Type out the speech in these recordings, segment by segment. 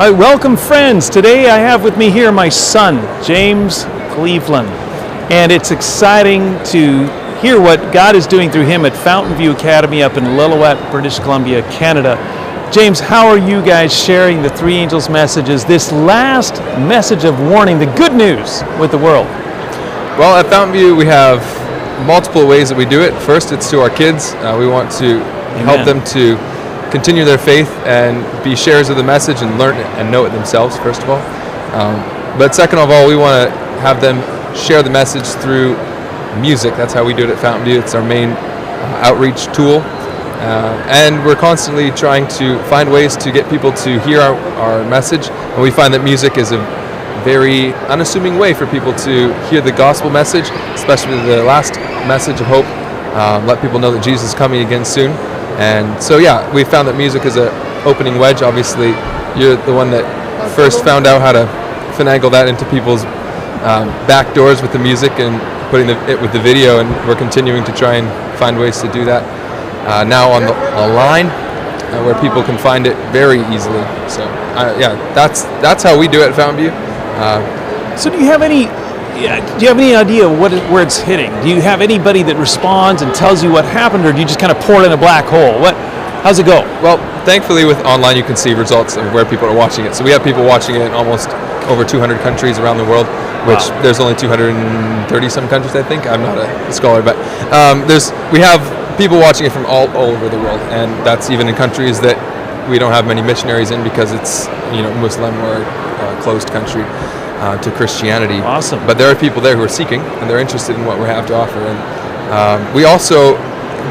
right, welcome friends. Today I have with me here my son, James Cleveland. And it's exciting to hear what God is doing through him at Fountainview Acadmey up in Lillooet, British Columbia, Canada. James, how are you guys sharing the three angels' messages, this last message of warning, the good news with the world? Well, at Fountainview we have multiple ways that we do it. First, it's to our kids. We want to help them to continue their faith and be sharers of the message and learn it and know it themselves, first of all. But second of all, we want to have them share the message through music. That's how we do it at Fountainview. It's our main outreach tool. And we're constantly trying to find ways to get people to hear our message. And we find that music is a very unassuming way for people to hear the gospel message, especially the last message of hope. Let people know that Jesus is coming again soon. And so, yeah, we found that music is an opening wedge. Obviously, you're the one that first found out how to finagle that into people's back doors with the music and putting it with the video, and we're continuing to try and find ways to do that now online, where people can find it very easily. So, yeah, that's how we do it at Fountainview. So do you have any idea where it's hitting? Do you have anybody that responds and tells you what happened, or do you just kind of pour it in a black hole? How's it go? Well, thankfully with online you can see results of where people are watching it. So we have people watching it in almost over 200 countries around the world, which there's only 230 some countries, I think. I'm not a scholar, but we have people watching it from all over the world, and that's even in countries that we don't have many missionaries in because it's Muslim or closed country to Christianity. Awesome. But there are people there who are seeking, and they're interested in what we have to offer. And we also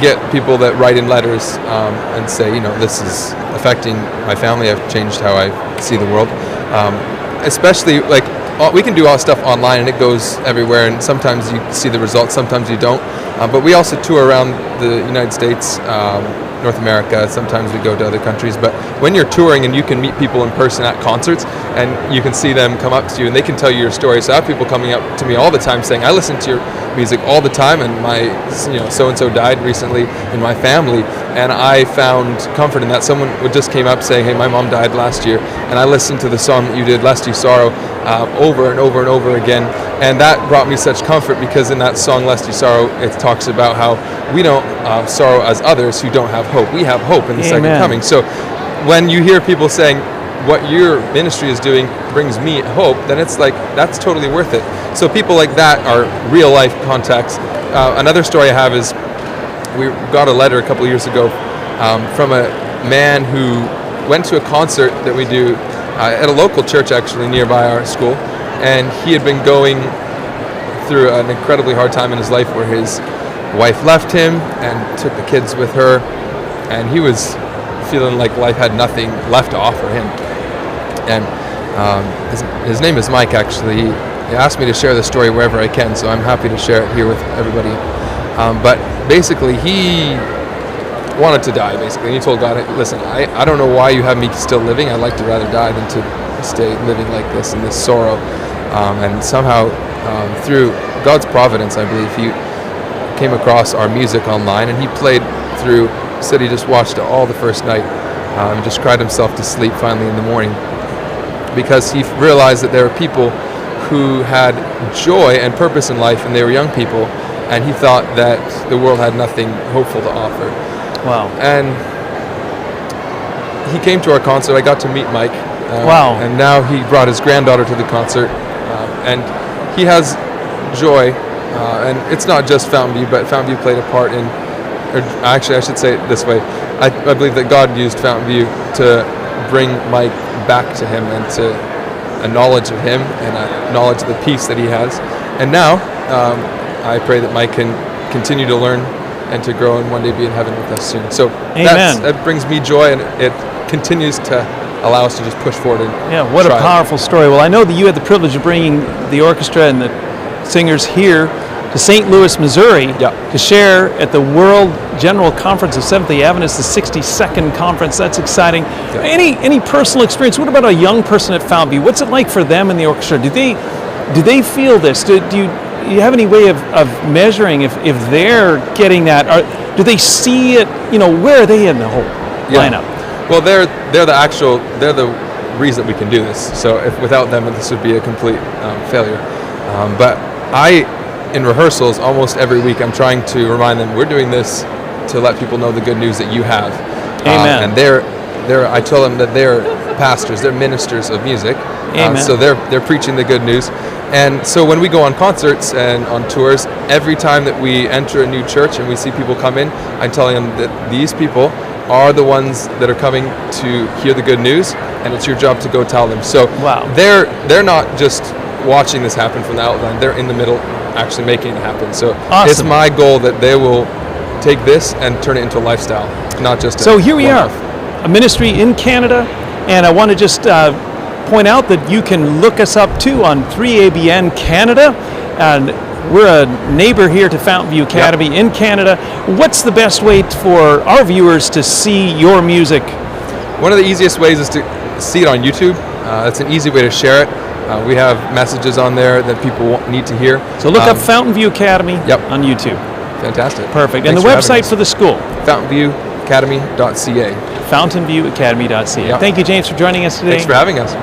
get people that write in letters and say, this is affecting my family. I've changed how I see the world. Especially, we can do all stuff online, and it goes everywhere, and sometimes you see the results, sometimes you don't. But we also tour around the United States, North America. Sometimes we go to other countries. But when you're touring and you can meet people in person at concerts, and you can see them come up to you and they can tell you your story. So I have people coming up to me all the time saying, I listen to your music all the time, and my so-and-so died recently in my family, and I found comfort in that. Someone just came up saying, hey, my mom died last year, and I listened to the song that you did, Lest You Sorrow, over and over and over again, and that brought me such comfort, because in that song, Lest You Sorrow, it talks about how we don't sorrow as others who don't have hope. We have hope in the second coming. So when you hear people saying, what your ministry is doing brings me hope, then it's like, that's totally worth it. So people like that are real life contacts. Another story I have is, we got a letter a couple of years ago from a man who went to a concert that we do at a local church actually nearby our school, and he had been going through an incredibly hard time in his life where his wife left him and took the kids with her, and he was feeling like life had nothing left to offer him. And his name is Mike, actually. He asked me to share the story wherever I can, so I'm happy to share it here with everybody. But basically, he wanted to die, basically. And he told God, listen, I don't know why you have me still living. I'd like to rather die than to stay living like this in this sorrow. And somehow, through God's providence, I believe, he came across our music online, and he played through, said he just watched it all the first night, and just cried himself to sleep finally in the morning, because he realized that there were people who had joy and purpose in life, and they were young people, and he thought that the world had nothing hopeful to offer. Wow. And he came to our concert. I got to meet Mike. Wow. And now he brought his granddaughter to the concert, and he has joy, and it's not just Fountainview, but Fountainview played a part in, or actually I should say it this way, I believe that God used Fountainview to bring Mike back to him, and to a knowledge of him, and a knowledge of the peace that he has. And now I pray that Mike can continue to learn and to grow, and one day be in heaven with us soon. So that brings me joy, and it continues to allow us to just push forward and what a powerful story. Well, I know that you had the privilege of bringing the orchestra and the singers here to St. Louis, Missouri, to share at the World General Conference of Seventh-day Adventists, the 62nd conference. That's exciting. Any personal experience? What about a young person at Fountainview? What's it like for them in the orchestra? Do they feel this? Do you have any way of measuring if they're getting that? Do they see it? Where are they in the whole lineup? Well, they're the reason that we can do this. So if without them, this would be a complete failure. But in rehearsals, almost every week, I'm trying to remind them we're doing this to let people know the good news that you have. Amen. And I tell them that they're pastors, they're ministers of music. Amen. So they're preaching the good news. And so when we go on concerts and on tours, every time that we enter a new church and we see people come in, I'm telling them that these people are the ones that are coming to hear the good news, and it's your job to go tell them. So Wow. they're not just watching this happen from the outline, they're in the middle actually making it happen. So Awesome. It's my goal that they will take this and turn it into a lifestyle, not just So here we are, one-off. a ministry in Canada, and I want to just point out that you can look us up too on 3ABN Canada, and we're a neighbor here to Fountainview Academy in Canada. What's the best way for our viewers to see your music? One of the easiest ways is to see it on YouTube. It's an easy way to share it. We have messages on there that people need to hear. So look up Fountainview Academy Yep. on YouTube. Fantastic. Perfect. Thanks And the for having website us. for the school? Fountainviewacademy.ca. Fountainviewacademy.ca. Yep. Thank you, James, for joining us today. Thanks for having us.